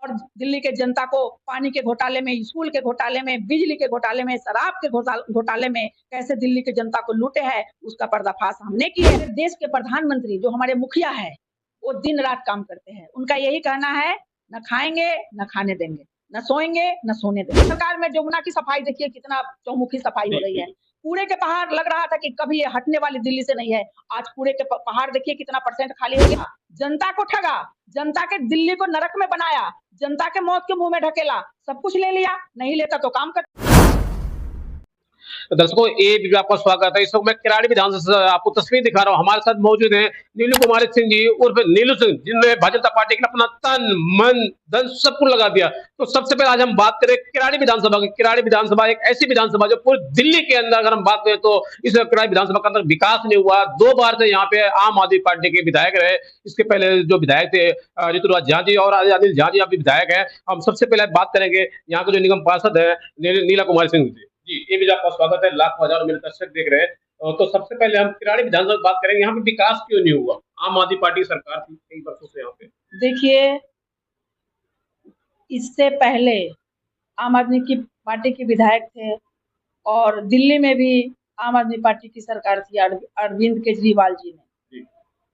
और दिल्ली के जनता को पानी के घोटाले में, स्कूल के घोटाले में, बिजली के घोटाले में, शराब के घोटाले में कैसे दिल्ली के जनता को लूटे है, उसका पर्दाफाश हमने किया है। देश के प्रधानमंत्री जो हमारे मुखिया है, वो दिन रात काम करते हैं। उनका यही कहना है, न खाएंगे न खाने देंगे, न सोएंगे न सोने देंगे। सरकार में जमुना की सफाई देखिए, कितना चौमुखी सफाई हो रही है। कूड़े के पहाड़ लग रहा था कि कभी ये हटने वाली दिल्ली से नहीं है। आज कूड़े के पहाड़ देखिए कितना % खाली हो गया। जनता को ठगा, जनता के दिल्ली को नरक में बनाया, जनता के मौत के मुंह में ढकेला, सब कुछ ले लिया, नहीं लेता तो काम कर। दर्शकों, ए भी आपका स्वागत है। इस वक्त मैं किराड़ी विधानसभा से आपको तस्वीर दिखा रहा हूं। हमारे साथ मौजूद हैं नीलू कुमारी सिंह जी उर्फ नीलू सिंह, जिन्होंने भारतीय जनता पार्टी के लिए अपना तन मन धन सब कुछ लगा दिया। तो सबसे पहले आज हम बात करें किराड़ी विधानसभा की। किराड़ी विधानसभा एक ऐसी विधानसभा जो पूरी दिल्ली के अंदर, अगर हम बात करें तो इस किराड़ी विधानसभा के अंदर विकास नहीं हुआ। 2 बार से यहाँ पे आम आदमी पार्टी के विधायक रहे। इसके पहले जो विधायक थे ऋतुराज झा जी और अनिल झा जी अभी विधायक है। हम सबसे पहले बात करेंगे यहाँ के जो निगम पार्षद है नीला कुमारी सिंह जी। ये भी आपका स्वागत है। लाखों हजारों मेरे दर्शक देख रहे हैं। तो सबसे पहले हम किराड़ी विधानसभा बात करेंगे, यहाँ पे विकास क्यों नहीं हुआ? आम आदमी पार्टी सरकार थी कई वर्षों से यहाँ पे। देखिए, इससे पहले आम आदमी की पार्टी के विधायक थे और दिल्ली में भी आम आदमी पार्टी की सरकार थी, अरविंद केजरीवाल जी ने।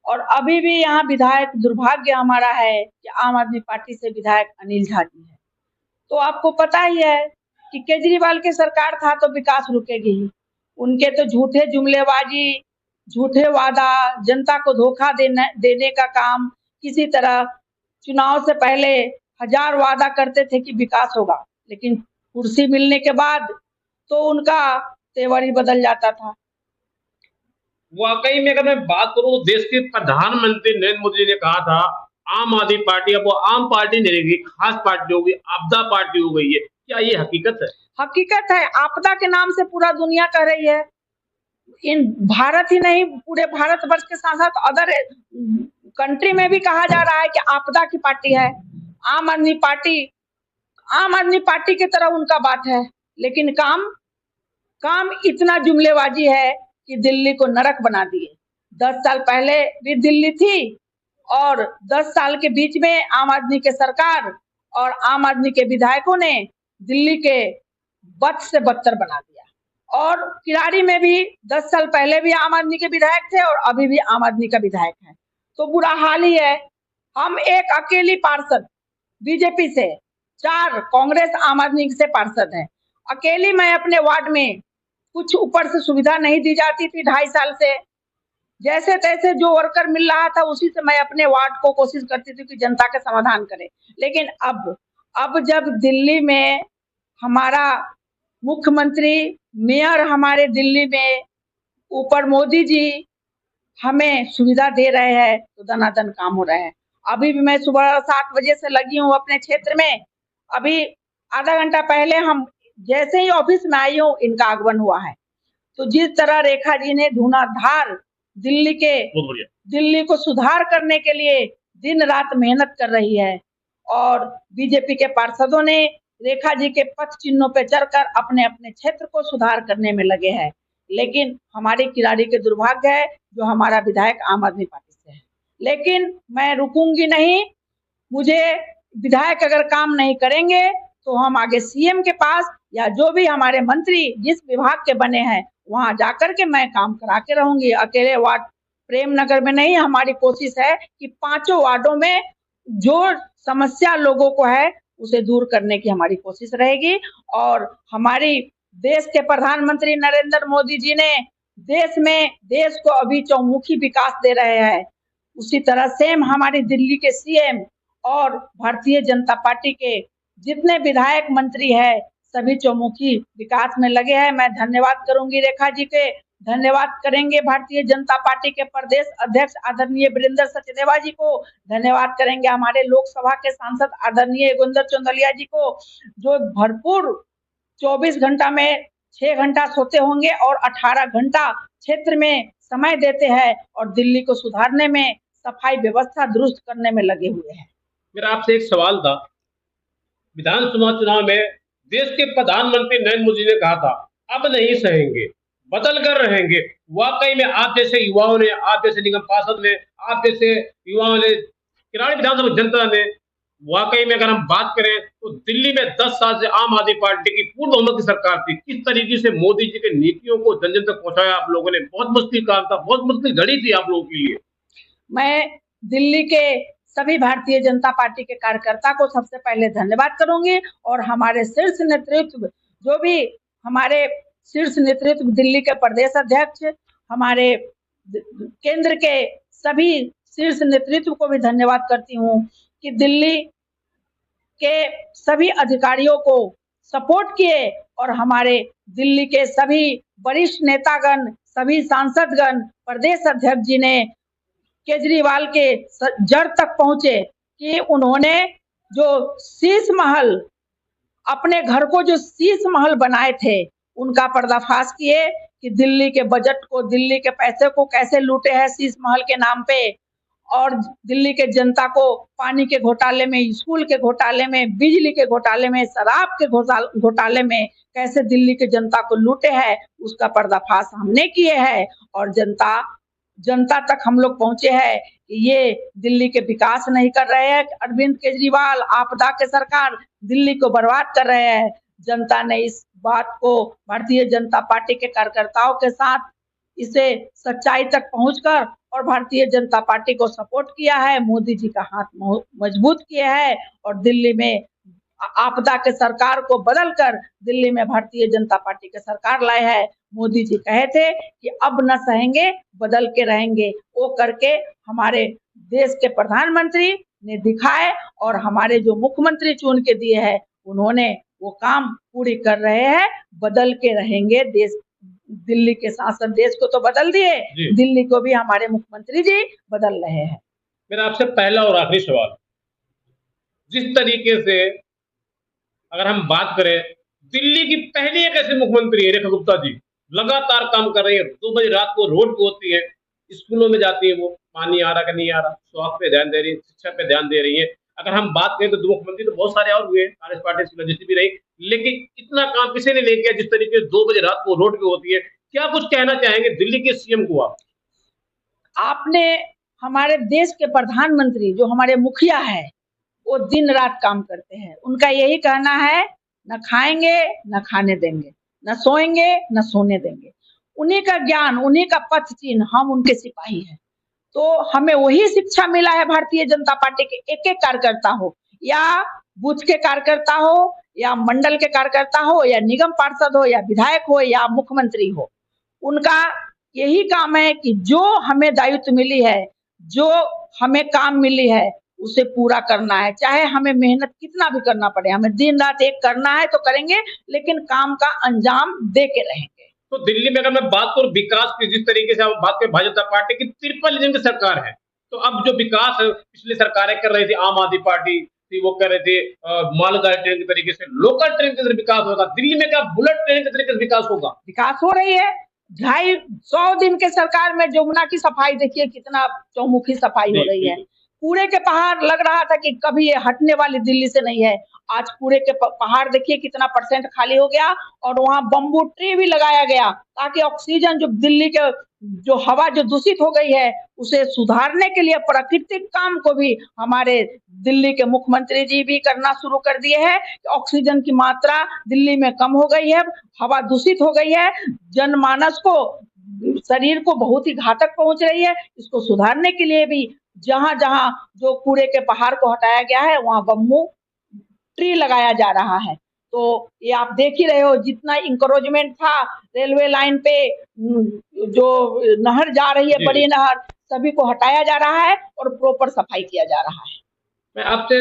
और अभी भी यहाँ विधायक, दुर्भाग्य हमारा है कि आम आदमी पार्टी से विधायक अनिल झा जी है। तो आपको पता ही है कि केजरीवाल की सरकार था तो विकास रुकेगी। उनके तो झूठे जुमलेबाजी, झूठे वादा, जनता को धोखा देने का काम, किसी तरह चुनाव से पहले 1000 वादा करते थे कि विकास होगा, लेकिन कुर्सी मिलने के बाद तो उनका तेवर ही बदल जाता था। वाकई में अगर मैं बात करूं तो देश के प्रधानमंत्री नरेंद्र मोदी जी ने कहा था आम आदमी पार्टी अब वो आम पार्टी नहीं रहेगी, खास पार्टी होगी, आपदा पार्टी हो गई है। क्या ये हकीकत है? हकीकत है। आपदा के नाम से पूरा दुनिया कह रही है। इन भारत ही नहीं, पूरे भारतवर्ष के साथ साथ अदर कंट्री में भी कहा जा रहा है कि आपदा की पार्टी है आम आदमी पार्टी। आम आदमी पार्टी की तरह उनका बात है, लेकिन काम इतना जुमलेबाजी है कि दिल्ली को नरक बना दिए। 10 साल पहले भी दिल्ली थी और 10 साल के बीच में आम आदमी के सरकार और आम आदमी के विधायकों ने दिल्ली के बद से बदतर बना दिया। और किराड़ी में भी 10 साल पहले भी आम आदमी के विधायक थे और अभी भी आम आदमी का विधायक है, तो बुरा हाल ही है। हम एक अकेली पार्षद बीजेपी से, 4 कांग्रेस आम आदमी से पार्षद हैं। अकेली मैं अपने वार्ड में, कुछ ऊपर से सुविधा नहीं दी जाती थी 2.5 साल से, जैसे तैसे जो वर्कर मिल रहा था उसी से मैं अपने वार्ड को कोशिश करती थी कि जनता का समाधान करे। लेकिन अब जब दिल्ली में हमारा मुख्यमंत्री, मेयर हमारे दिल्ली में, ऊपर मोदी जी हमें सुविधा दे रहे हैं तो दनादन काम हो रहा है। अभी भी मैं सुबह 7 बजे से लगी हूँ अपने क्षेत्र में। अभी आधा घंटा पहले हम जैसे ही ऑफिस में आई हूँ, इनका आगमन हुआ है। तो जिस तरह रेखा जी ने धुआंधार दिल्ली को सुधार करने के लिए दिन रात मेहनत कर रही है और बीजेपी के पार्षदों ने रेखा जी के पथ चिन्हों पे चढ़कर अपने अपने क्षेत्र को सुधार करने में लगे हैं। लेकिन हमारी किराड़ी के दुर्भाग्य है जो हमारा विधायक आम आदमी पार्टी से है। लेकिन मैं रुकूंगी नहीं। मुझे विधायक अगर काम नहीं करेंगे तो हम आगे सीएम के पास या जो भी हमारे मंत्री जिस विभाग के बने हैं वहां जाकर के मैं काम करा के रहूंगी। अकेले वार्ड प्रेम नगर में नहीं, हमारी कोशिश है कि 5 वार्डों में जो समस्या लोगों को है उसे दूर करने की हमारी कोशिश रहेगी। और हमारी देश के प्रधानमंत्री नरेंद्र मोदी जी ने देश को अभी चौमुखी विकास दे रहे हैं, उसी तरह सेम हमारी दिल्ली के सीएम और भारतीय जनता पार्टी के जितने विधायक मंत्री है सभी चौमुखी विकास में लगे हैं। मैं धन्यवाद करूंगी रेखा जी के, धन्यवाद करेंगे भारतीय जनता पार्टी के प्रदेश अध्यक्ष आदरणीय वीरेंद्र सचदेवा जी को, धन्यवाद करेंगे हमारे लोकसभा के सांसद आदरणीय योगेंद्र चौंदलिया जी को, जो भरपूर 24 घंटा में 6 घंटा सोते होंगे और 18 घंटा क्षेत्र में समय देते हैं और दिल्ली को सुधारने में, सफाई व्यवस्था दुरुस्त करने में लगे हुए हैं। मेरा आपसे एक सवाल था, विधानसभा चुनाव में देश के प्रधानमंत्री नरेंद्र मोदी ने कहा था अब नहीं सहेंगे, बदल कर रहेंगे। वाकई में आप जैसे युवाओं ने, आप जैसे निगम पार्षद ने, आप जैसे युवाओं ने, किराड़ी विधानसभा जनता ने वाकई में अगर हम बात करें तो दिल्ली में 10 साल से आम आदमी पार्टी की पूर्ण बहुमत की सरकार थी। किस तरीके से मोदी जी के नीतियों को जन जन तक पहुंचाया आप लोगों ने, बहुत मुश्किल काम था, बहुत मुश्किल घड़ी थी आप लोगों के लिए। मैं दिल्ली के सभी भारतीय जनता पार्टी के कार्यकर्ता को सबसे पहले धन्यवाद करूंगी और हमारे शीर्ष नेतृत्व, जो भी हमारे शीर्ष नेतृत्व, दिल्ली के प्रदेश अध्यक्ष, हमारे केंद्र के सभी शीर्ष नेतृत्व को भी धन्यवाद करती हूँ कि दिल्ली के सभी अधिकारियों को सपोर्ट किए और हमारे दिल्ली के सभी वरिष्ठ नेतागण, सभी सांसदगण, प्रदेश अध्यक्ष जी ने केजरीवाल के जड़ तक पहुंचे कि उन्होंने जो शीश महल, अपने घर को जो शीश महल बनाए थे, उनका पर्दाफाश किए कि दिल्ली के बजट को, दिल्ली के पैसे को कैसे लूटे हैं शीश महल के नाम पे, और दिल्ली के जनता को पानी के घोटाले में, स्कूल के घोटाले में, बिजली के घोटाले में, शराब के घोटाले में कैसे दिल्ली के जनता को लूटे हैं, उसका पर्दाफाश हमने किए हैं। और जनता तक हम लोग पहुंचे हैं कि ये दिल्ली के विकास नहीं कर रहे हैं, अरविंद केजरीवाल आपदा के सरकार दिल्ली को बर्बाद कर रहे हैं। जनता ने इस बात को भारतीय जनता पार्टी के कार्यकर्ताओं के साथ इसे सच्चाई तक पहुंचकर और भारतीय जनता पार्टी को सपोर्ट किया है, मोदी जी का हाथ मजबूत किया है और दिल्ली में आपदा के सरकार को बदलकर दिल्ली में भारतीय जनता पार्टी के सरकार लाए है। मोदी जी कहे थे कि अब न सहेंगे, बदल के रहेंगे, वो करके हमारे देश के प्रधानमंत्री ने दिखाए और हमारे जो मुख्यमंत्री चुन के दिए हैं, उन्होंने वो काम पूरी कर रहे हैं। बदल के रहेंगे देश, दिल्ली के शासन देश को तो बदल दिए, दिल्ली को भी हमारे मुख्यमंत्री जी बदल रहे हैं। मेरा आपसे पहला और आखिरी सवाल, जिस तरीके से अगर हम बात करें, दिल्ली की पहली एक ऐसी मुख्यमंत्री है रेखा गुप्ता जी, लगातार काम कर रही है, 2 बजे रात को रोड पे होती है, स्कूलों में जाती है, वो पानी आ रहा कि नहीं आ रहा, स्वास्थ्य पे ध्यान दे रही है, शिक्षा पे ध्यान दे रही है। अगर हम बात करें तो मुख्यमंत्री तो बहुत सारे और हुए, कांग्रेस पार्टी की रजिस्ट्री भी रही, लेकिन इतना काम किसी ने नहीं किया जिस तरीके से 2 बजे रात को रोड पे होती है। क्या कुछ कहना चाहेंगे दिल्ली के सीएम को आप? आपने हमारे देश के प्रधानमंत्री, जो हमारे मुखिया है, वो दिन रात काम करते हैं। उनका यही कहना है, न खाएंगे न खाने देंगे, न सोएंगे न सोने देंगे। उन्हीं का ज्ञान, उन्हीं का पथ चिन्ह, हम उनके सिपाही हैं। तो हमें वही शिक्षा मिला है भारतीय जनता पार्टी के एक एक कार्यकर्ता हो, या बूथ के कार्यकर्ता हो, या मंडल के कार्यकर्ता हो, या निगम पार्षद हो, या विधायक हो, या मुख्यमंत्री हो। उनका यही काम है कि जो हमें दायित्व मिली है, जो हमें काम मिली है, उसे पूरा करना है, चाहे हमें मेहनत कितना भी करना पड़े। हमें दिन रात एक करना है तो करेंगे, लेकिन काम का अंजाम दे के रहेंगे। तो दिल्ली में अगर मैं बात करूं विकास की, जिस तरीके से आप बात करें, भारतीय जनता पार्टी की 53 इंजन की सरकार है, तो अब जो विकास पिछली सरकारें कर रही थी, आम आदमी पार्टी थी, वो कर रहे थे मालगाड़ी ट्रेन के तरीके से, लोकल ट्रेन के विकास होगा। दिल्ली में क्या बुलेट ट्रेन के तरीके से विकास होगा? विकास हो रही है। 250 दिन के सरकार में जमुना की सफाई देखिए, कितना चौमुखी सफाई हो रही है। कूड़े के पहाड़ लग रहा था कि कभी ये हटने वाली दिल्ली से नहीं है, आज कूड़े के पहाड़ देखिए कितना % खाली हो गया, और वहाँ बम्बू ट्री भी लगाया गया ताकि ऑक्सीजन, जो दिल्ली के जो हवा जो दूषित हो गई है, उसे सुधारने के लिए प्राकृतिक काम को भी हमारे दिल्ली के मुख्यमंत्री जी भी करना शुरू कर दिए हैं। ऑक्सीजन की मात्रा दिल्ली में कम हो गई है, हवा दूषित हो गई है, जनमानस को, शरीर को बहुत ही घातक पहुंच रही है। इसको सुधारने के लिए भी जहां जहां जो कूड़े के पहाड़ को हटाया गया है, वहां बम्बू ट्री लगाया जा रहा है। तो ये आप देख ही रहे हो, जितना इंक्रोचमेंट था रेलवे लाइन पे, जो नहर जा रही है, बड़ी नहर, सभी को हटाया जा रहा है और प्रॉपर सफाई किया जा रहा है। मैं आपसे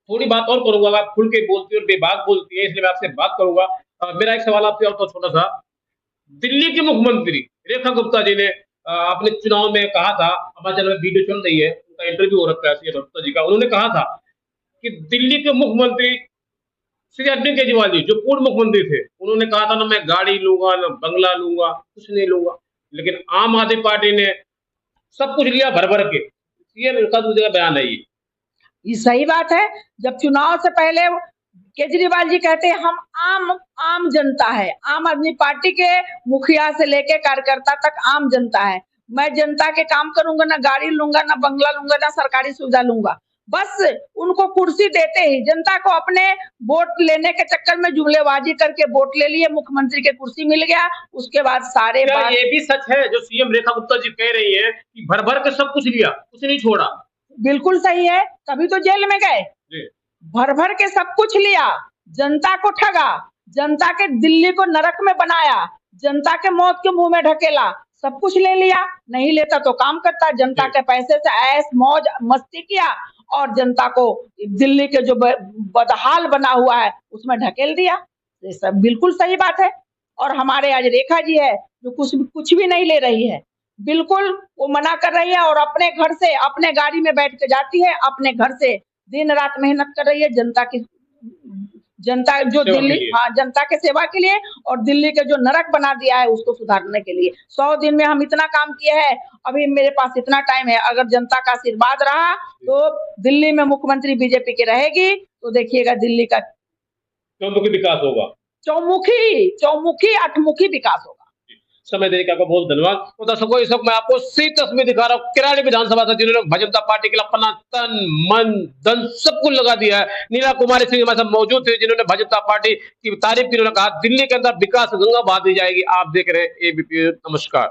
थोड़ी बात और करूंगा, आप खुल के बोलती है और बेबाक बोलती है, इसलिए मैं आपसे बात करूंगा। मेरा एक सवाल आपसे और तो छोटा सा, दिल्ली की मुख्यमंत्री रेखा गुप्ता जी ने अपने चुनाव में कहा था, हमारे चैनल में वीडियो चल रही है, उनका इंटरव्यू हो रखा है सीएम गुप्ता जी का, उन्होंने कहा था कि दिल्ली के मुख्यमंत्री श्री अरविंद केजरीवाल जी, जो पूर्व मुख्यमंत्री थे, उन्होंने कहा था ना मैं गाड़ी लूंगा, ना बंगला लूंगा, कुछ नहीं लूंगा, लेकिन आम आदमी पार्टी ने सब कुछ लिया भर भर के। सीएम का दूसरे का बयान है ये सही बात है। जब चुनाव से पहले केजरीवाल जी कहते हैं हम आम जनता है, आम आदमी पार्टी के मुखिया से लेके कार्यकर्ता तक आम जनता है, मैं जनता के काम करूंगा, ना गाड़ी लूंगा, ना बंगला लूंगा, ना सरकारी सुविधा लूंगा, बस उनको कुर्सी देते ही जनता को अपने वोट लेने के चक्कर में जुमलेबाजी करके वोट ले लिए, मुख्यमंत्री के कुर्सी मिल गया, उसके बाद सारे क्या बात। ये भी सच है जो सीएम रेखा गुप्ता जी कह रही है कि भर भर के सब कुछ लिया, कुछ नहीं छोड़ा? बिल्कुल सही है, तभी तो जेल में गए। जी। भर भर के सब कुछ लिया, जनता को ठगा, जनता के दिल्ली को नरक में बनाया, जनता के मौत के मुंह में ढकेला, सब कुछ ले लिया। नहीं लेता तो काम करता, जनता के पैसे से ऐश मौज मस्ती किया और जनता को दिल्ली के जो बदहाल बना हुआ है उसमें ढकेल दिया। ये सब बिल्कुल सही बात है। और हमारे आज रेखा जी है जो कुछ भी नहीं ले रही है, बिल्कुल वो मना कर रही है और अपने घर से अपने गाड़ी में बैठ के जाती है, अपने घर से दिन रात मेहनत कर रही है जनता जो दिल्ली, हाँ, जनता के सेवा के लिए और दिल्ली के जो नरक बना दिया है उसको सुधारने के लिए। 100 दिन में हम इतना काम किए हैं, अभी मेरे पास इतना टाइम है, अगर जनता का आशीर्वाद रहा तो दिल्ली में मुख्यमंत्री बीजेपी की रहेगी तो देखिएगा दिल्ली का चौमुखी विकास होगा, चौमुखी अठमुखी विकास होगा। समय देने का आपका बहुत धन्यवाद। तो दर्शकों, इस वक्त मैं आपको सी तस्वीर दिखा रहा हूँ किराड़ी विधानसभा से, जिन्होंने भारतीय जनता पार्टी के लिए अपना तन मन धन सब कुछ लगा दिया है। नीला कुमारी सिंह हमारे साथ मौजूद थे, जिन्होंने भारतीय जनता पार्टी की तारीफ की, उन्होंने कहा दिल्ली के अंदर विकास गंगा बहा दी जाएगी। आप देख रहे हैं एबीपी। नमस्कार।